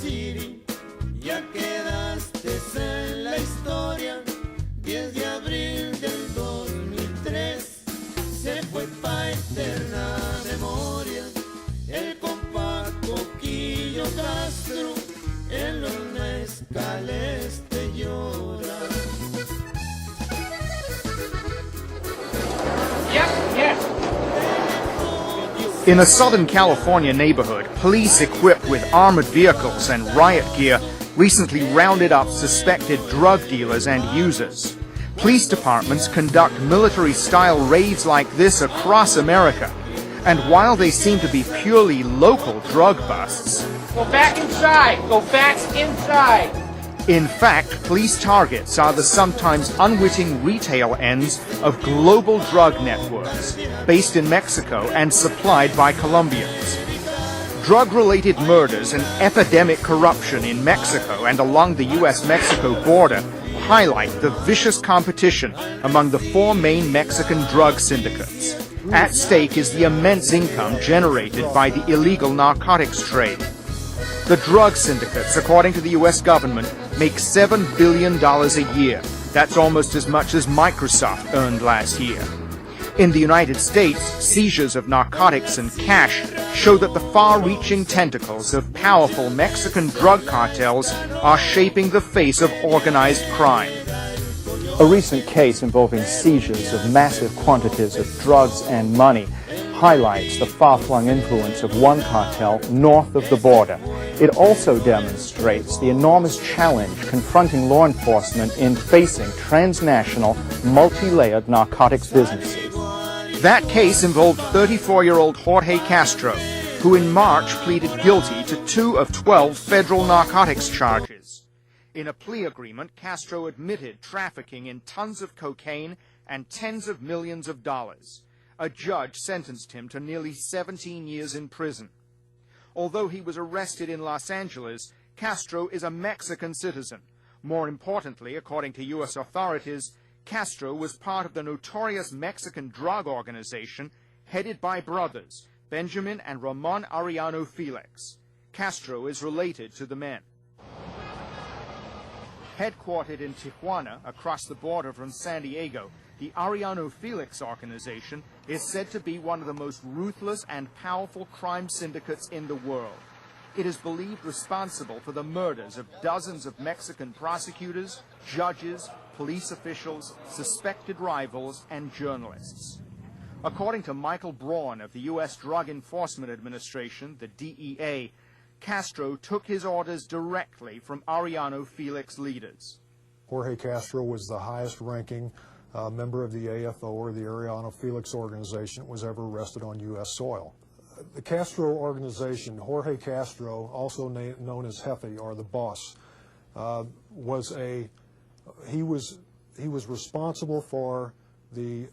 City, ya quedaste en la historia. 10 de abril del 2003, se fue pa' eterna memoria el compa Couquio Castro, en los mezcales te llora. In a Southern California neighborhood, police equipped with armored vehicles and riot gear recently rounded up suspected drug dealers and users. Police departments conduct military-style raids like this across America. And while they seem to be purely local drug busts, go back inside! Go back inside! In fact, police targets are the sometimes unwitting retail ends of global drug networks based in Mexico and supplied by Colombians. Drug-related murders and epidemic corruption in Mexico and along the U.S.-Mexico border highlight the vicious competition among the 4 main Mexican drug syndicates. At stake is the immense income generated by the illegal narcotics trade. The drug syndicates, according to the U.S. government, make $7 billion a year. That's almost as much as Microsoft earned last year. In the United States, seizures of narcotics and cash show that the far-reaching tentacles of powerful Mexican drug cartels are shaping the face of organized crime. A recent case involving seizures of massive quantities of drugs and money highlights the far-flung influence of one cartel north of the border. It also demonstrates the enormous challenge confronting law enforcement in facing transnational, multi-layered narcotics businesses. That case involved 34-year-old Jorge Castro, who in March pleaded guilty to 2 of 12 federal narcotics charges. In a plea agreement, Castro admitted trafficking in tons of cocaine and tens of millions of dollars. A judge sentenced him to nearly 17 years in prison. Although he was arrested in Los Angeles, Castro is a Mexican citizen. More importantly, according to U.S. authorities, Castro was part of the notorious Mexican drug organization headed by brothers Benjamin and Ramon Arellano Felix. Castro is related to the men. Headquartered in Tijuana, across the border from San Diego, the Arellano Felix organization is said to be one of the most ruthless and powerful crime syndicates in the world. It is believed responsible for the murders of dozens of Mexican prosecutors, judges, police officials, suspected rivals, and journalists. According to Michael Braun of the U.S. Drug Enforcement Administration, the DEA, Castro took his orders directly from Arellano Felix leaders. Jorge Castro was the highest-ranking member of the AFO, or the Arellano Felix organization, was ever arrested on U.S. soil. The Castro organization, Jorge Castro, also known as Jefe, or the boss, he was responsible for the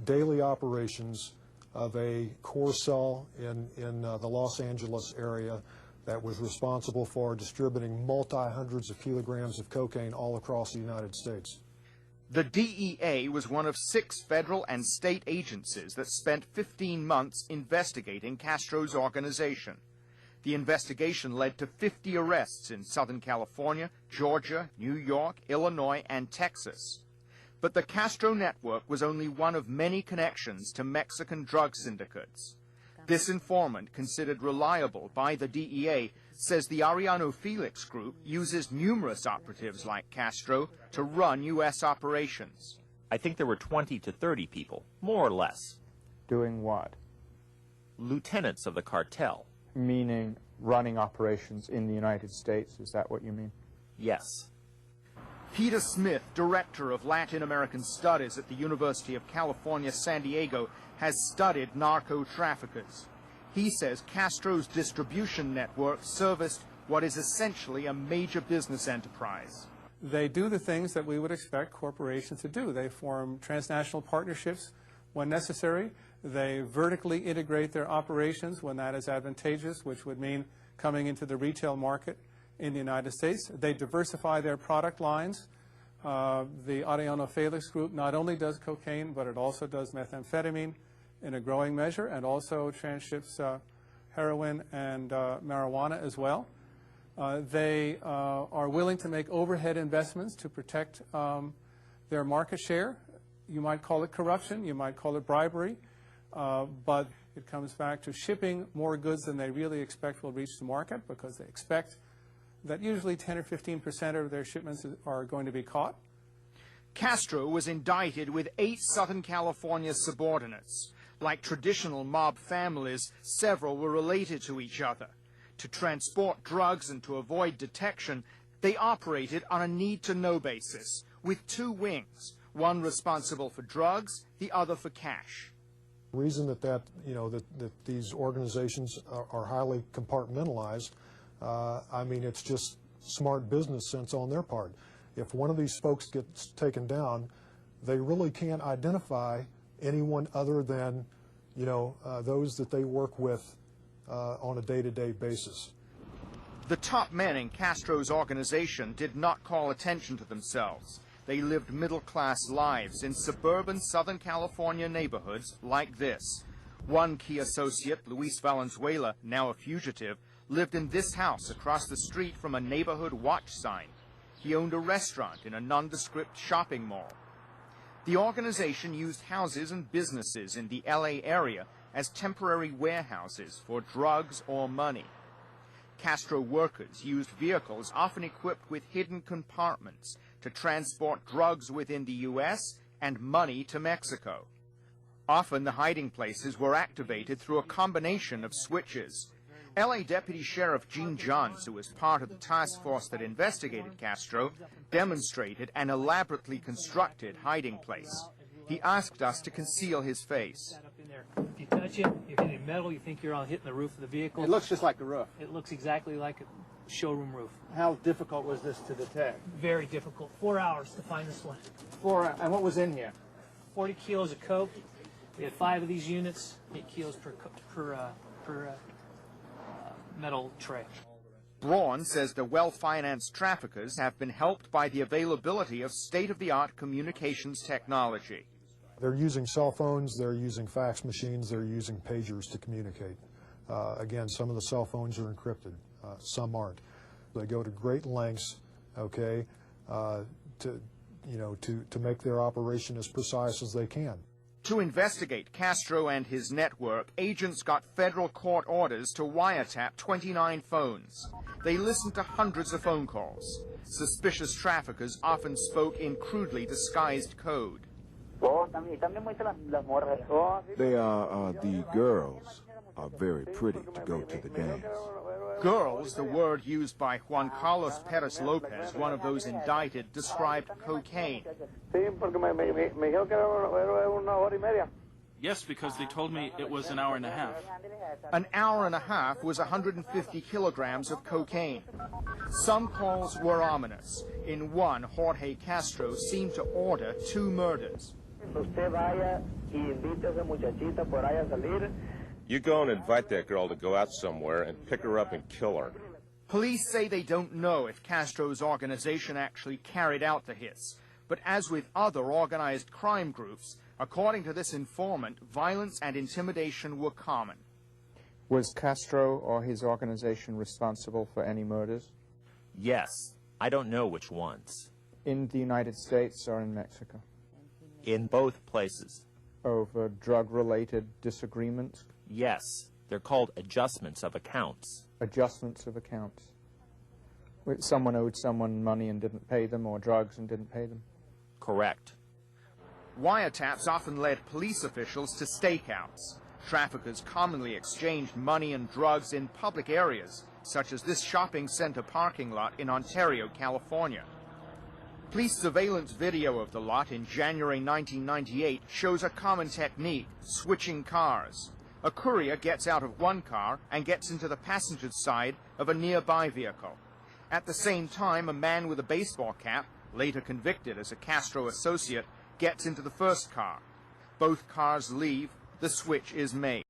daily operations of a core cell in the Los Angeles area that was responsible for distributing multi-hundreds of kilograms of cocaine all across the United States. The DEA was one of 6 federal and state agencies that spent 15 months investigating Castro's organization. The investigation led to 50 arrests in Southern California, Georgia, New York, Illinois, and Texas. But the Castro network was only one of many connections to Mexican drug syndicates. This informant, considered reliable by the DEA, says the Arellano Felix group uses numerous operatives like Castro to run U.S. operations. I think there were 20 to 30 people, more or less. Doing what? Lieutenants of the cartel. Meaning running operations in the United States, is that what you mean? Yes. Peter Smith, director of Latin American Studies at the University of California, San Diego, has studied narco-traffickers. He says Castro's distribution network serviced what is essentially a major business enterprise. They do the things that we would expect corporations to do. They form transnational partnerships when necessary. They vertically integrate their operations when that is advantageous, which would mean coming into the retail market in the United States. They diversify their product lines. The Arellano Felix group not only does cocaine, but it also does methamphetamine in a growing measure, and also transships heroin and marijuana as well. They are willing to make overhead investments to protect their market share. You might call it corruption, you might call it bribery, but it comes back to shipping more goods than they really expect will reach the market, because they expect that usually 10 or 15% of their shipments are going to be caught. Castro was indicted with 8 Southern California subordinates. Like traditional mob families, several were related to each other. To transport drugs and to avoid detection, they operated on a need-to-know basis, with 2 wings, one responsible for drugs, the other for cash. The reason that these organizations are highly compartmentalized, I mean, it's just smart business sense on their part. If one of these folks gets taken down, they really can't identify anyone other than, those that they work with on a day-to-day basis. The top men in Castro's organization did not call attention to themselves. They lived middle-class lives in suburban Southern California neighborhoods like this. One key associate, Luis Valenzuela, now a fugitive, lived in this house across the street from a neighborhood watch sign. He owned a restaurant in a nondescript shopping mall. The organization used houses and businesses in the LA area as temporary warehouses for drugs or money. Castro workers used vehicles often equipped with hidden compartments to transport drugs within the U.S. and money to Mexico. Often the hiding places were activated through a combination of switches. L.A. Deputy Sheriff Gene Johns, who was part of the task force that investigated Castro, demonstrated an elaborately constructed hiding place. He asked us to conceal his face. If you touch it, you're hitting metal, you think you're hitting the roof of the vehicle. It looks just like the roof. It looks exactly like a showroom roof. How difficult was this to detect? Very difficult. 4 hours to find this one. And what was in here? 40 kilos of coke. We had 5 of these units, 8 kilos per metal tray. Braun says the well-financed traffickers have been helped by the availability of state-of-the-art communications technology. They're using cell phones, they're using fax machines, they're using pagers to communicate. Again, some of the cell phones are encrypted, some aren't. They go to great lengths, okay, to make their operation as precise as they can. To investigate Castro and his network, agents got federal court orders to wiretap 29 phones. They listened to hundreds of phone calls. Suspicious traffickers often spoke in crudely disguised code. The girls are very pretty to go to the dance. Girls, the word used by Juan Carlos Perez Lopez, one of those indicted, described cocaine. Yes, because they told me it was an hour and a half. An hour and a half was 150 kilograms of cocaine. Some calls were ominous. In one, Jorge Castro seemed to order 2 murders. You go and invite that girl to go out somewhere and pick her up and kill her. Police say they don't know if Castro's organization actually carried out the hits. But as with other organized crime groups, according to this informant, violence and intimidation were common. Was Castro or his organization responsible for any murders? Yes. I don't know which ones. In the United States or in Mexico? In both places. Over drug-related disagreements? Yes. They're called adjustments of accounts. Adjustments of accounts. Someone owed someone money and didn't pay them, or drugs and didn't pay them? Correct. Wiretaps often led police officials to stakeouts. Traffickers commonly exchanged money and drugs in public areas, such as this shopping center parking lot in Ontario, California. Police surveillance video of the lot in January 1998 shows a common technique, switching cars. A courier gets out of one car and gets into the passenger's side of a nearby vehicle. At the same time, a man with a baseball cap, later convicted as a Castro associate, gets into the first car. Both cars leave, the switch is made.